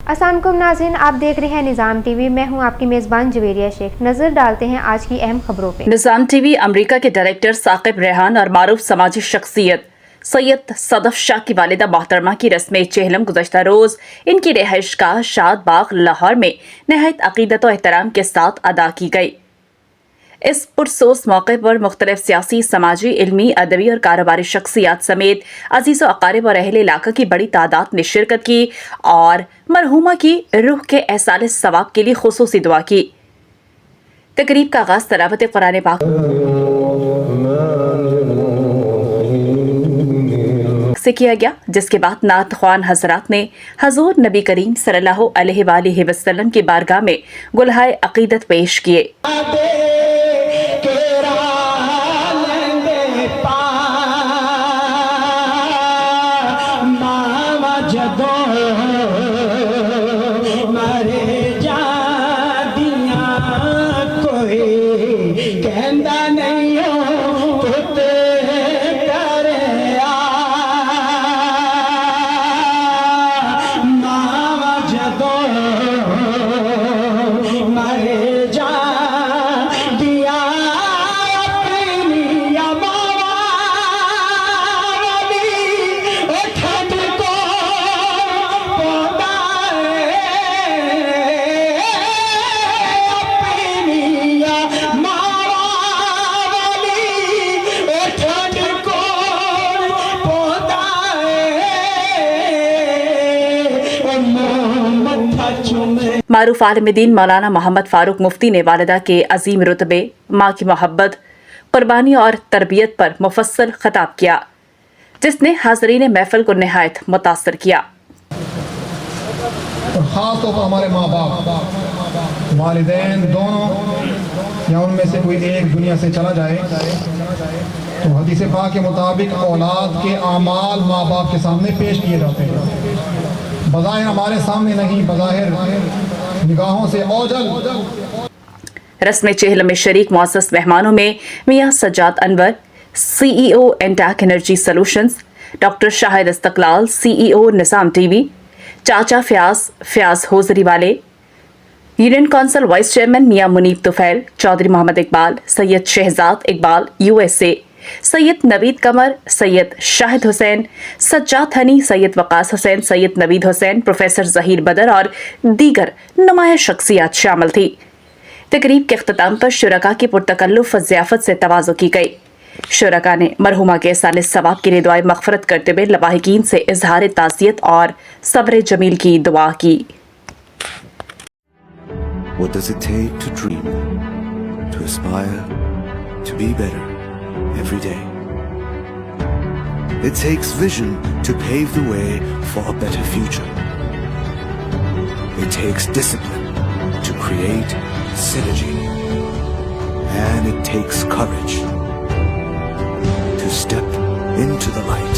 السلام علیکم ناظرین، آپ دیکھ رہے ہیں نظام ٹی وی۔ میں ہوں آپ کی میزبان جویریہ شیخ۔ نظر ڈالتے ہیں آج کی اہم خبروں پہ۔ نظام ٹی وی امریکہ کے ڈائریکٹر ثاقب ریحان اور معروف سماجی شخصیت سید صدف شاہ کی والدہ محترمہ کی رسم چہلم گزشتہ روز ان کی رہائش گاہ شاد باغ لاہور میں نہایت عقیدت و احترام کے ساتھ ادا کی گئی۔ اس پرسوس موقع پر مختلف سیاسی، سماجی، علمی، ادبی اور کاروباری شخصیات سمیت عزیز و اقارب اور اہل علاقہ کی بڑی تعداد نے شرکت کی اور مرحومہ کی روح کے ایصال ثواب کے لیے خصوصی دعا کی۔ تقریب کا آغاز تلاوت قرآن پاک سے کیا گیا، جس کے بعد نعت خوان حضرات نے حضور نبی کریم صلی اللہ علیہ وآلہ وسلم کی بارگاہ میں گلہائے عقیدت پیش کیے۔ معروف عالم دین مولانا محمد فاروق مفتی نے والدہ کے عظیم رتبے، ماں کی محبت، قربانی اور تربیت پر مفصل خطاب کیا، جس نے حاضرین محفل کو نہایت متاثر کیا۔ اور خاص طور پر ہمارے ماں باپ، والدین دونوں یا ان میں سے کوئی ایک دنیا سے چلا جائے تو حدیث پاک کے مطابق اولاد کے اعمال ماں باپ کے سامنے پیش کیے جاتے ہیں، بظاہر ہمارے سامنے نہیں، بظاہر نگاہوں سے اوجل۔ رسم چہلم میں شریک معزز مہمانوں میں Mian Sajjad Anwar, C E O intech energy solutions, doctor Shahid Istiqlal, C E O Nizam T V, چاچا فیاض ہوزری والے، union council vice chairman Mian Muneeb Tufail, Chaudhry Muhammad Iqbal, Syed Shahzad Iqbal U S A, Syed Naveed Qamar, Syed Shahid Hussain, Sajjad Honey, Syed Waqas Hussain, Syed Naveed Hussain, professor Zaheer Badar اور دیگر نمایاں شخصیات شامل تھی۔ تقریب کے اختتام پر شرکاء کی پرتکلف ضیافت سے تواضع کی گئی۔ شرکاء نے مرحومہ کے ایصال ثواب کے لیے دعائے مغفرت کرتے ہوئے لواحقین سے اظہار تعزیت اور صبر جمیل کی دعا کی۔ What does it take to dream, to aspire, to be better every day? It takes vision to pave the way for a better future. It takes discipline to create synergy. And it takes courage to step into the light.